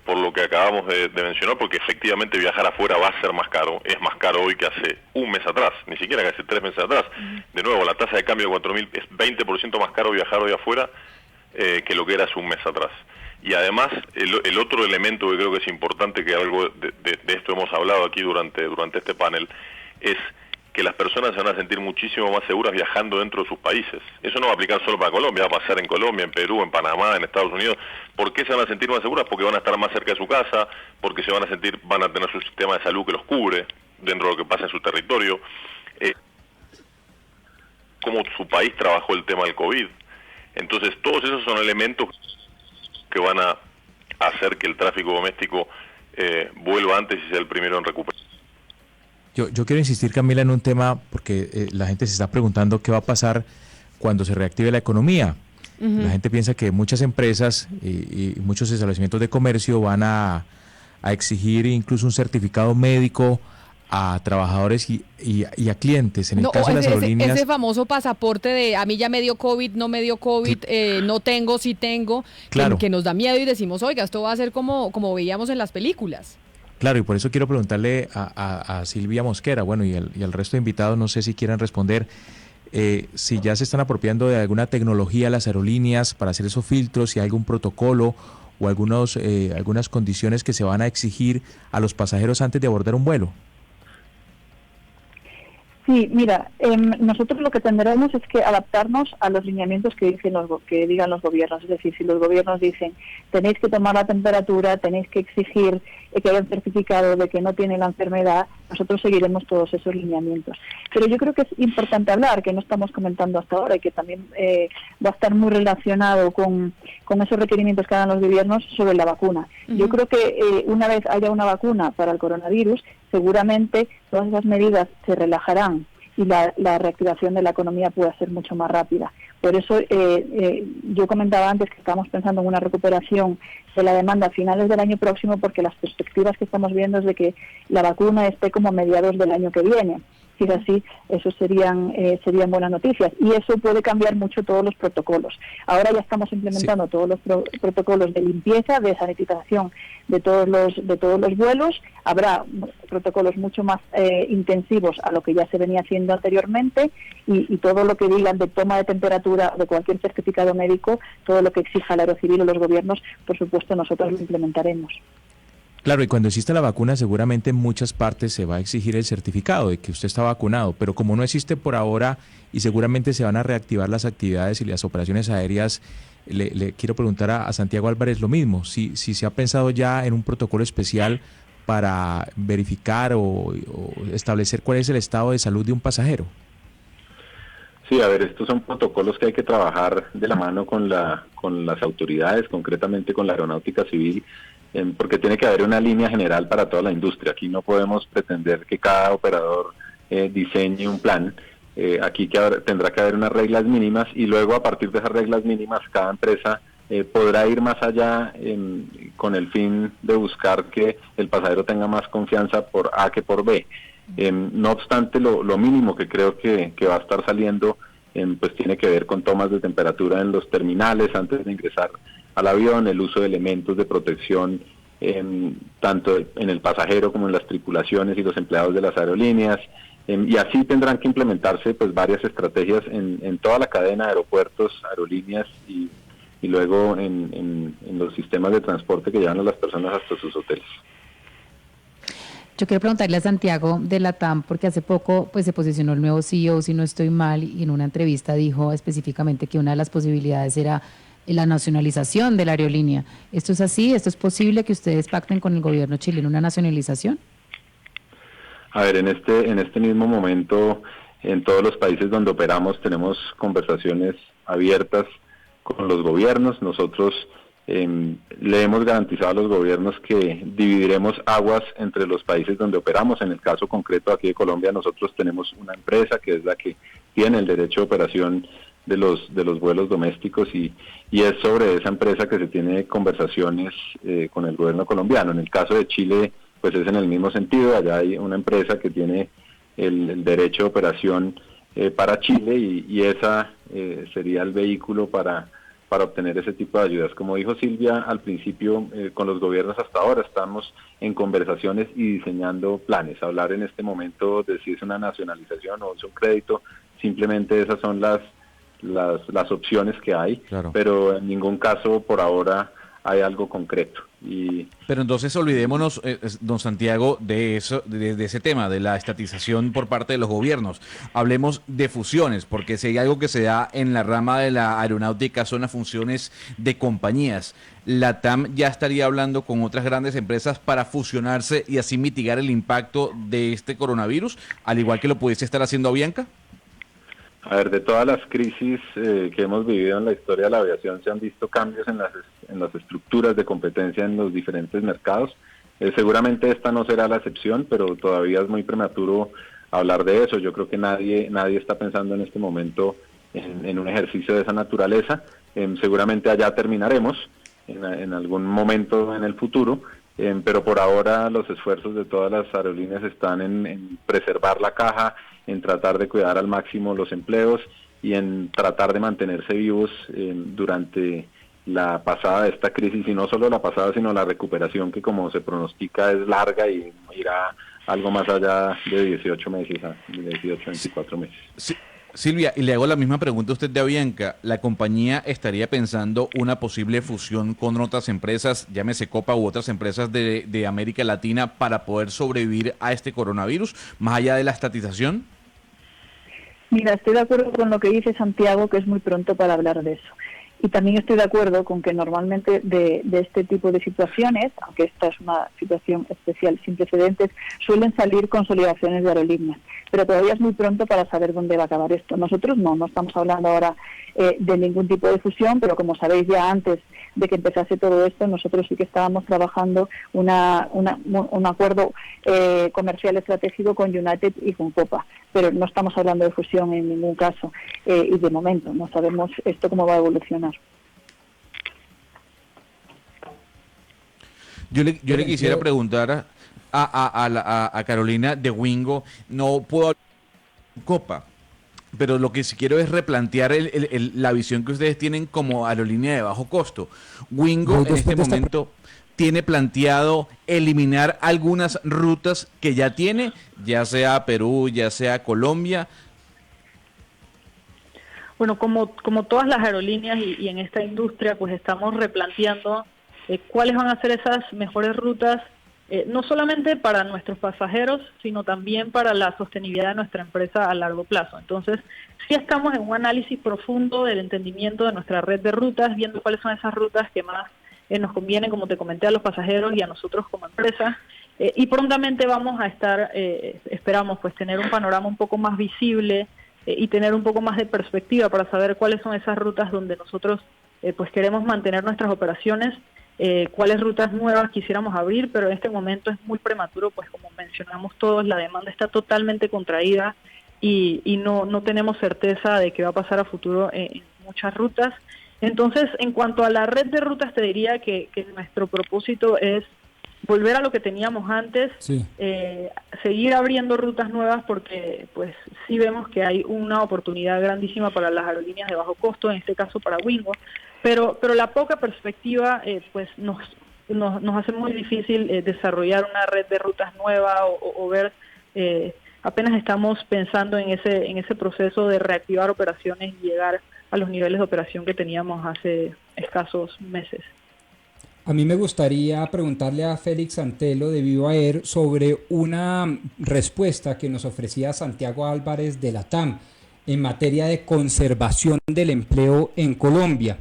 por lo que acabamos de mencionar, porque efectivamente viajar afuera va a ser más caro, es más caro hoy que hace un mes atrás, ni siquiera que hace 3 meses atrás. De nuevo, la tasa de cambio de 4.000 es 20% más caro viajar hoy afuera que lo que era hace un mes atrás. Y además, el otro elemento que creo que es importante, que algo de esto hemos hablado aquí durante este panel, es que las personas se van a sentir muchísimo más seguras viajando dentro de sus países. Eso no va a aplicar solo para Colombia, va a pasar en Colombia, en Perú, en Panamá, en Estados Unidos. ¿Por qué se van a sentir más seguras? Porque van a estar más cerca de su casa, porque van a tener su sistema de salud que los cubre dentro de lo que pasa en su territorio. Cómo su país trabajó el tema del COVID. Entonces, todos esos son elementos que van a hacer que el tráfico doméstico vuelva antes y sea el primero en recuperar. Yo quiero insistir, Camila, en un tema, porque la gente se está preguntando qué va a pasar cuando se reactive la economía. La gente piensa que muchas empresas y muchos establecimientos de comercio van a exigir incluso un certificado médico a trabajadores y a clientes. En el caso de las aerolíneas, ese famoso pasaporte de a mí ya me dio COVID, no me dio COVID, no tengo, sí tengo, claro, que nos da miedo y decimos, oiga, esto va a ser como veíamos en las películas. Claro, y por eso quiero preguntarle a Silvia Mosquera, bueno, y al resto de invitados, no sé si quieran responder, si ya se están apropiando de alguna tecnología las aerolíneas para hacer esos filtros, si hay algún protocolo o algunas condiciones que se van a exigir a los pasajeros antes de abordar un vuelo. Sí, mira, nosotros lo que tendremos es que adaptarnos a los lineamientos que digan los gobiernos. Es decir, si los gobiernos dicen tenéis que tomar la temperatura, tenéis que exigir que haya un certificado de que no tiene la enfermedad, nosotros seguiremos todos esos lineamientos. Pero yo creo que es importante hablar, que no estamos comentando hasta ahora y que también va a estar muy relacionado con esos requerimientos que hagan los gobiernos sobre la vacuna. Yo creo que una vez haya una vacuna para el coronavirus, seguramente todas esas medidas se relajarán y la reactivación de la economía pueda ser mucho más rápida. Por eso yo comentaba antes que estamos pensando en una recuperación de la demanda a finales del año próximo, porque las perspectivas que estamos viendo es de que la vacuna esté como a mediados del año que viene. Si es así, eso serían buenas noticias, y eso puede cambiar mucho todos los protocolos. Ahora ya estamos implementando todos los protocolos de limpieza, de sanitización de todos los vuelos. Habrá protocolos mucho más intensivos a lo que ya se venía haciendo anteriormente, y todo lo que digan de toma de temperatura de cualquier certificado médico, todo lo que exija el Aerocivil o los gobiernos, por supuesto nosotros lo implementaremos. Claro, y cuando exista la vacuna, seguramente en muchas partes se va a exigir el certificado de que usted está vacunado, pero como no existe por ahora y seguramente se van a reactivar las actividades y las operaciones aéreas, le quiero preguntar a Santiago Álvarez lo mismo, si se ha pensado ya en un protocolo especial para verificar o establecer cuál es el estado de salud de un pasajero. Sí, a ver, estos son protocolos que hay que trabajar de la mano con las autoridades, concretamente con la Aeronáutica Civil, porque tiene que haber una línea general para toda la industria. Aquí no podemos pretender que cada operador diseñe un plan. Aquí tendrá que haber unas reglas mínimas, y luego a partir de esas reglas mínimas cada empresa podrá ir más allá con el fin de buscar que el pasajero tenga más confianza por A que por B. No obstante, lo mínimo que creo que va a estar saliendo pues tiene que ver con tomas de temperatura en los terminales antes de ingresar al avión, el uso de elementos de protección tanto en el pasajero como en las tripulaciones y los empleados de las aerolíneas, y así tendrán que implementarse pues varias estrategias en toda la cadena de aeropuertos, aerolíneas y luego en los sistemas de transporte que llevan a las personas hasta sus hoteles. Yo quiero preguntarle a Santiago de LATAM, porque hace poco pues se posicionó el nuevo CEO, si no estoy mal, y en una entrevista dijo específicamente que una de las posibilidades era la nacionalización de la aerolínea. ¿Esto es así? ¿Esto es posible que ustedes pacten con el gobierno chileno una nacionalización? A ver, en este mismo momento, en todos los países donde operamos tenemos conversaciones abiertas con los gobiernos. Nosotros le hemos garantizado a los gobiernos que dividiremos aguas entre los países donde operamos. En el caso concreto aquí de Colombia, nosotros tenemos una empresa que es la que tiene el derecho de operación de los vuelos domésticos, y es sobre esa empresa que se tiene conversaciones con el gobierno colombiano. En el caso de Chile, pues es en el mismo sentido. Allá hay una empresa que tiene el derecho de operación para Chile, y esa sería el vehículo para para obtener ese tipo de ayudas. Como dijo Silvia al principio, con los gobiernos hasta ahora estamos en conversaciones y diseñando planes. Hablar en este momento de si es una nacionalización o es un crédito, simplemente esas son las opciones que hay, claro. Pero en ningún caso por ahora hay algo concreto. Pero entonces olvidémonos, don Santiago, de eso, de ese tema, de la estatización por parte de los gobiernos. Hablemos de fusiones, porque si hay algo que se da en la rama de la aeronáutica son las funciones de compañías. La TAM ya estaría hablando con otras grandes empresas para fusionarse y así mitigar el impacto de este coronavirus, al igual que lo pudiese estar haciendo Avianca. A ver, de todas las crisis que hemos vivido en la historia de la aviación se han visto cambios en las estructuras de competencia en los diferentes mercados. Seguramente esta no será la excepción, pero todavía es muy prematuro hablar de eso. Yo creo que nadie está pensando en este momento en un ejercicio de esa naturaleza. Seguramente allá terminaremos en algún momento en el futuro, pero por ahora los esfuerzos de todas las aerolíneas están en preservar la caja, en tratar de cuidar al máximo los empleos y en tratar de mantenerse vivos durante la pasada de esta crisis, y no solo la pasada, sino la recuperación que, como se pronostica, es larga y irá algo más allá de 18 meses, de 18 a 24 meses. Sí. Silvia, y le hago la misma pregunta a usted de Avianca. ¿La compañía estaría pensando una posible fusión con otras empresas, llámese Copa u otras empresas de América Latina, para poder sobrevivir a este coronavirus, más allá de la estatización? Mira, estoy de acuerdo con lo que dice Santiago, que es muy pronto para hablar de eso. Y también estoy de acuerdo con que normalmente de este tipo de situaciones, aunque esta es una situación especial sin precedentes, suelen salir consolidaciones de aerolíneas. Pero todavía es muy pronto para saber dónde va a acabar esto. Nosotros no estamos hablando ahora de ningún tipo de fusión, pero como sabéis ya antes de que empezase todo esto, nosotros sí que estábamos trabajando un acuerdo comercial estratégico con United y con Copa, pero no estamos hablando de fusión en ningún caso, y de momento no sabemos esto cómo va a evolucionar. Yo le quisiera preguntar a Carolina de Wingo, no puedo hablar de Copa, pero lo que sí quiero es replantear la visión que ustedes tienen como aerolínea de bajo costo. Wingo en este momento tiene planteado eliminar algunas rutas que ya tiene, ya sea Perú, ya sea Colombia. Bueno, como todas las aerolíneas y en esta industria, pues estamos replanteando cuáles van a ser esas mejores rutas, no solamente para nuestros pasajeros, sino también para la sostenibilidad de nuestra empresa a largo plazo. Entonces, sí estamos en un análisis profundo del entendimiento de nuestra red de rutas, viendo cuáles son esas rutas que más nos convienen, como te comenté, a los pasajeros y a nosotros como empresa. Y prontamente vamos a estar, esperamos pues tener un panorama un poco más visible y tener un poco más de perspectiva para saber cuáles son esas rutas donde nosotros pues queremos mantener nuestras operaciones, cuáles rutas nuevas quisiéramos abrir, pero en este momento es muy prematuro, pues como mencionamos todos, la demanda está totalmente contraída y no tenemos certeza de qué va a pasar a futuro en muchas rutas. Entonces, en cuanto a la red de rutas, te diría que nuestro propósito es volver a lo que teníamos antes, sí. Seguir abriendo rutas nuevas, porque pues sí vemos que hay una oportunidad grandísima para las aerolíneas de bajo costo, en este caso para Wingo, pero la poca perspectiva pues nos hace muy difícil desarrollar una red de rutas nueva o ver, apenas estamos pensando en ese proceso de reactivar operaciones y llegar a los niveles de operación que teníamos hace escasos meses. A mí me gustaría preguntarle a Félix Antelo de Viva Air sobre una respuesta que nos ofrecía Santiago Álvarez de la TAM en materia de conservación del empleo en Colombia.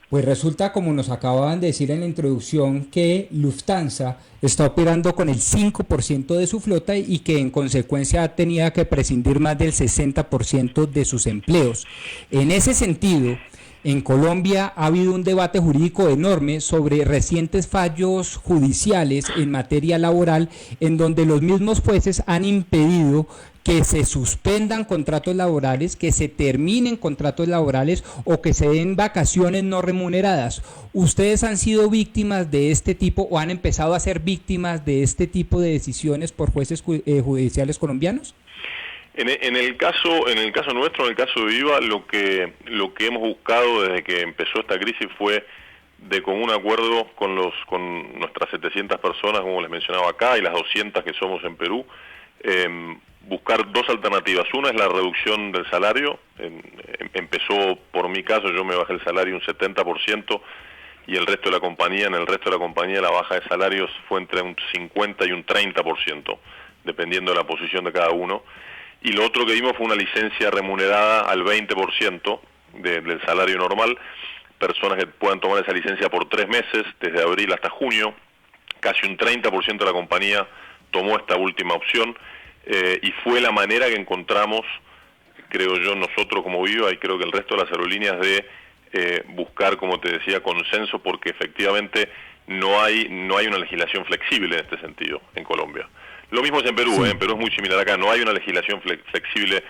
Pues resulta, como nos acababan de decir en la introducción, que Lufthansa está operando con el 5% de su flota y que en consecuencia ha tenido que prescindir más del 60% de sus empleos. En ese sentido, en Colombia ha habido un debate jurídico enorme sobre recientes fallos judiciales en materia laboral, en donde los mismos jueces han impedido que se suspendan contratos laborales, que se terminen contratos laborales o que se den vacaciones no remuneradas. ¿Ustedes han sido víctimas de este tipo o han empezado a ser víctimas de este tipo de decisiones por jueces judiciales colombianos? En el caso nuestro, en el caso de Viva, lo que hemos buscado desde que empezó esta crisis fue de común acuerdo con nuestras 700 personas, como les mencionaba acá, y las 200 que somos en Perú, buscar dos alternativas. Una es la reducción del salario. Empezó, por mi caso, yo me bajé el salario un 70%, y el resto de la compañía, la baja de salarios fue entre un 50 y un 30%, dependiendo de la posición de cada uno. Y lo otro que dimos fue una licencia remunerada al 20% del salario normal, personas que puedan tomar esa licencia por 3 meses, desde abril hasta junio. Casi un 30% de la compañía tomó esta última opción, y fue la manera que encontramos, creo yo, nosotros como Viva, y creo que el resto de las aerolíneas, de buscar, como te decía, consenso, porque efectivamente no hay una legislación flexible en este sentido en Colombia. Lo mismo es en Perú. Sí. En Perú es muy similar acá, no hay una legislación flexible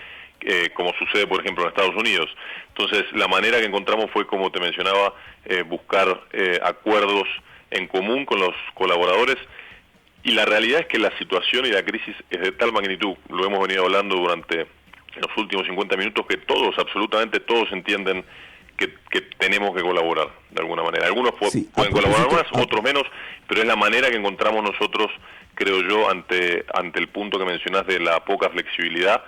como sucede, por ejemplo, en Estados Unidos. Entonces, la manera que encontramos fue, como te mencionaba, buscar acuerdos en común con los colaboradores, y la realidad es que la situación y la crisis es de tal magnitud, lo hemos venido hablando durante los últimos 50 minutos, que todos, absolutamente todos, entienden que tenemos que colaborar de alguna manera. Algunos pueden colaborar más, otros menos, pero es la manera que encontramos nosotros, creo yo, ante el punto que mencionás de la poca flexibilidad,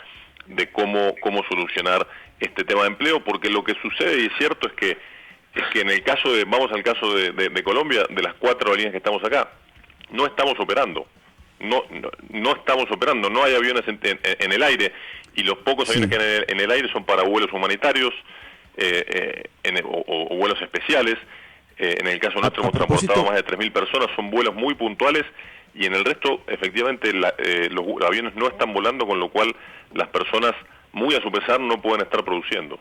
de cómo solucionar este tema de empleo, porque lo que sucede, y es cierto, es que en el caso vamos al caso de Colombia, de las 4 aerolíneas que estamos acá, no estamos operando. No estamos operando, no hay aviones en el aire, y los pocos aviones que hay en el aire son para vuelos humanitarios, o vuelos especiales. En el caso nuestro hemos transportado más de 3.000 personas, son vuelos muy puntuales, y en el resto, efectivamente, los aviones no están volando, con lo cual las personas, muy a su pesar, no pueden estar produciendo.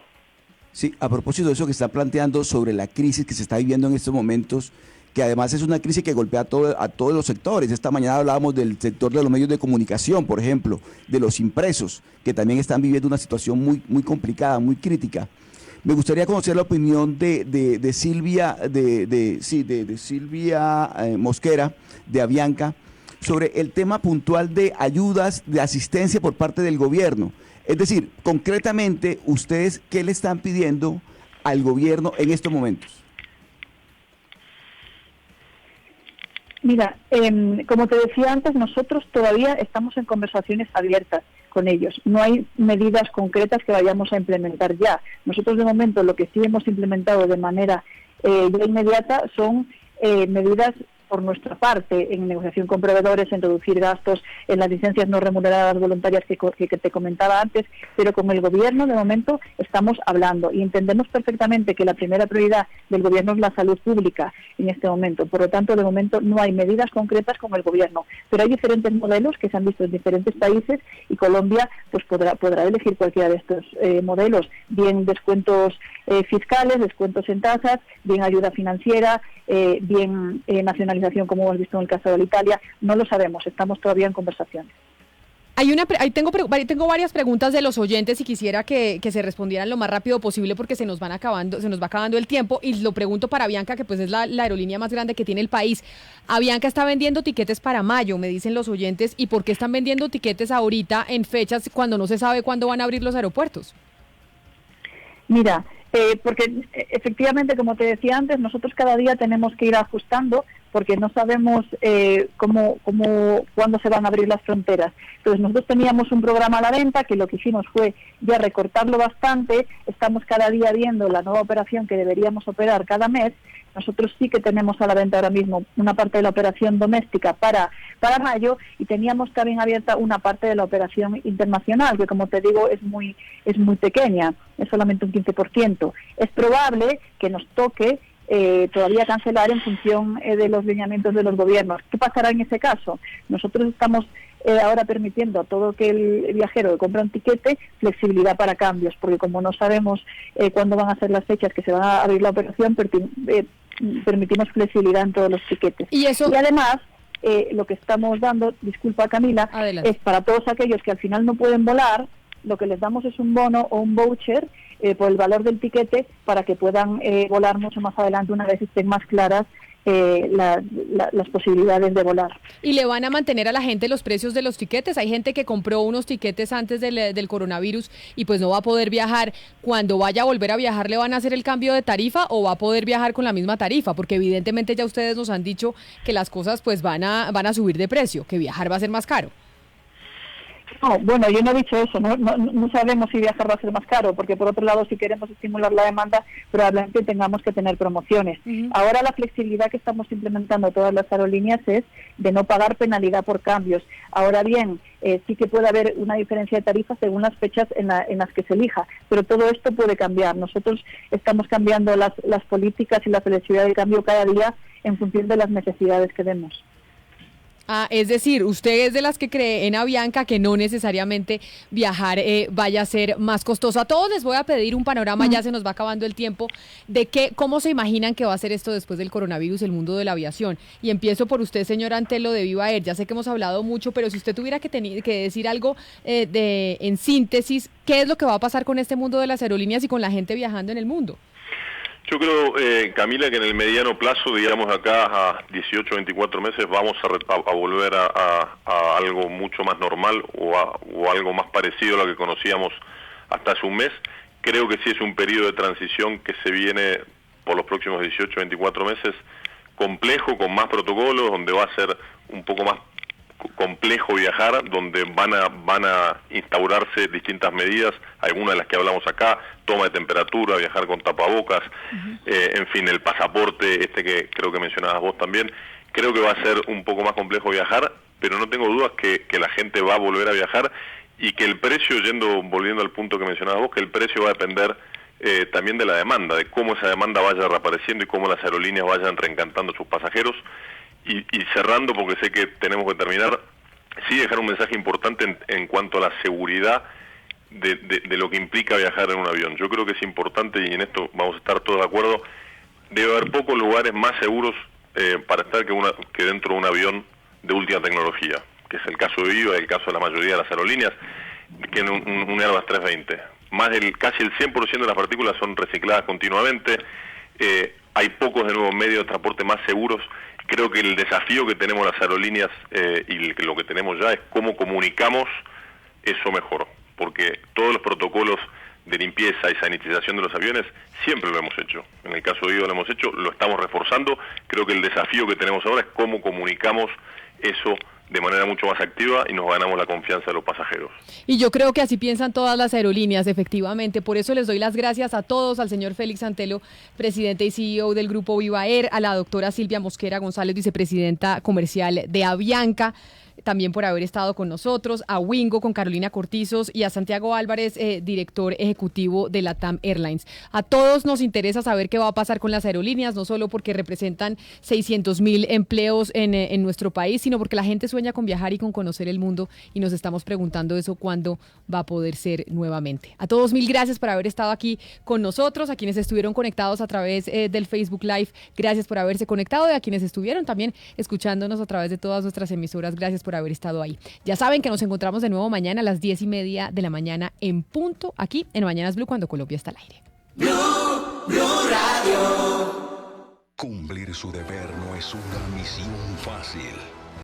Sí, a propósito de eso que está planteando sobre la crisis que se está viviendo en estos momentos, que además es una crisis que golpea a todos los sectores. Esta mañana hablábamos del sector de los medios de comunicación, por ejemplo, de los impresos, que también están viviendo una situación muy complicada, muy crítica. Me gustaría conocer la opinión de Silvia, de Silvia Mosquera, de Avianca, sobre el tema puntual de ayudas, de asistencia por parte del gobierno. Es decir, concretamente, ustedes, ¿qué le están pidiendo al gobierno en estos momentos? Mira, como te decía antes, nosotros todavía estamos en conversaciones abiertas con ellos. No hay medidas concretas que vayamos a implementar ya. Nosotros, de momento, lo que sí hemos implementado de manera ya inmediata son medidas por nuestra parte, en negociación con proveedores, en reducir gastos, en las licencias no remuneradas voluntarias que te comentaba antes, pero con el gobierno de momento estamos hablando, y entendemos perfectamente que la primera prioridad del gobierno es la salud pública en este momento. Por lo tanto, de momento no hay medidas concretas con el gobierno, pero hay diferentes modelos que se han visto en diferentes países, y Colombia pues podrá elegir cualquiera de estos modelos, bien descuentos fiscales, descuentos en tasas, bien ayuda financiera, bien nacionalización, como hemos visto en el caso de Italia. No lo sabemos, estamos todavía en conversaciones. Tengo varias preguntas de los oyentes, y quisiera que se respondieran lo más rápido posible, porque se nos va acabando el tiempo, y lo pregunto para Avianca, que pues es la aerolínea más grande que tiene el país. Avianca está vendiendo tiquetes para mayo, me dicen los oyentes, ¿y por qué están vendiendo tiquetes ahorita en fechas cuando no se sabe cuándo van a abrir los aeropuertos? Mira, porque efectivamente, como te decía antes, nosotros cada día tenemos que ir ajustando, porque no sabemos cuándo se van a abrir las fronteras. Entonces, nosotros teníamos un programa a la venta, que lo que hicimos fue ya recortarlo bastante. Estamos cada día viendo la nueva operación que deberíamos operar cada mes. Nosotros sí que tenemos a la venta ahora mismo una parte de la operación doméstica para mayo, y teníamos también abierta una parte de la operación internacional, que, como te digo, es muy pequeña, es solamente un 15%. Es probable que nos toque todavía cancelar en función de los lineamientos de los gobiernos. ¿Qué pasará en ese caso? Nosotros estamos ahora permitiendo a todo que el viajero que compra un tiquete flexibilidad para cambios, porque como no sabemos cuándo van a ser las fechas que se van a abrir la operación, permitimos flexibilidad en todos los tiquetes. Y además, lo que estamos dando, disculpa Camila, adelante, es para todos aquellos que al final no pueden volar, lo que les damos es un bono o un voucher por el valor del tiquete, para que puedan volar mucho más adelante una vez estén más claras las posibilidades de volar. ¿Y le van a mantener a la gente los precios de los tiquetes? Hay gente que compró unos tiquetes antes del coronavirus y pues no va a poder viajar. Cuando vaya a volver a viajar, ¿le van a hacer el cambio de tarifa o va a poder viajar con la misma tarifa? Porque evidentemente ya ustedes nos han dicho que las cosas pues van a subir de precio, que viajar va a ser más caro. No, bueno, yo no he dicho eso, no sabemos si viajar va a ser más caro, porque por otro lado, si queremos estimular la demanda, probablemente tengamos que tener promociones. Ahora la flexibilidad que estamos implementando todas las aerolíneas es de no pagar penalidad por cambios. Ahora bien, sí que puede haber una diferencia de tarifas según las fechas en las que se elija, pero todo esto puede cambiar. Nosotros estamos cambiando las políticas y la flexibilidad de cambio cada día en función de las necesidades que vemos. Es decir, usted es de las que cree en Avianca que no necesariamente viajar vaya a ser más costoso. A todos les voy a pedir un panorama, ya se nos va acabando el tiempo, de cómo se imaginan que va a ser esto después del coronavirus, el mundo de la aviación. Y empiezo por usted, señor Antelo, de Viva Air. Ya sé que hemos hablado mucho, pero si usted tuviera que decir algo en síntesis, ¿qué es lo que va a pasar con este mundo de las aerolíneas y con la gente viajando en el mundo? Yo creo, Camila, que en el mediano plazo, digamos acá a 18, 24 meses, vamos a volver a algo mucho más normal o algo más parecido a lo que conocíamos hasta hace un mes. Creo que sí es un periodo de transición que se viene por los próximos 18, 24 meses complejo, con más protocolos, donde va a ser un poco más complejo viajar, donde van a instaurarse distintas medidas, algunas de las que hablamos acá, toma de temperatura, viajar con tapabocas, en fin, el pasaporte, que creo que mencionabas vos también. Creo que va a ser un poco más complejo viajar, pero no tengo dudas que la gente va a volver a viajar y que el precio, volviendo al punto que mencionabas vos, que el precio va a depender también de la demanda, de cómo esa demanda vaya reapareciendo y cómo las aerolíneas vayan reencantando a sus pasajeros. Y cerrando, porque sé que tenemos que terminar, sí dejar un mensaje importante en cuanto a la seguridad de lo que implica viajar en un avión. Yo creo que es importante, y en esto vamos a estar todos de acuerdo, debe haber pocos lugares más seguros para estar que dentro de un avión de última tecnología, que es el caso de Viva, el caso de la mayoría de las aerolíneas, que en un Airbus 320. Casi el 100% de las partículas son recicladas continuamente, hay pocos de nuevo medios de transporte más seguros. Creo que el desafío que tenemos las aerolíneas y lo que tenemos ya es cómo comunicamos eso mejor, porque todos los protocolos de limpieza y sanitización de los aviones siempre lo hemos hecho. En el caso de Viva lo hemos hecho, lo estamos reforzando. Creo que el desafío que tenemos ahora es cómo comunicamos eso de manera mucho más activa y nos ganamos la confianza de los pasajeros. Y yo creo que así piensan todas las aerolíneas, efectivamente. Por eso les doy las gracias a todos, al señor Félix Antelo, presidente y CEO del Grupo Viva Air, a la doctora Silvia Mosquera González, vicepresidenta comercial de Avianca, también por haber estado con nosotros, a Wingo con Carolina Cortizos y a Santiago Álvarez, director ejecutivo de LATAM Airlines. A todos nos interesa saber qué va a pasar con las aerolíneas, no solo porque representan 600,000 empleos en nuestro país, sino porque la gente sueña con viajar y con conocer el mundo y nos estamos preguntando eso cuándo va a poder ser nuevamente. A todos mil gracias por haber estado aquí con nosotros, a quienes estuvieron conectados a través del Facebook Live, gracias por haberse conectado, y a quienes estuvieron también escuchándonos a través de todas nuestras emisoras, gracias por haber estado ahí. Ya saben que nos encontramos de nuevo mañana a las 10:30 de la mañana en punto, aquí en Mañanas Blue, cuando Colombia está al aire. Blue Radio. Cumplir su deber no es una misión fácil.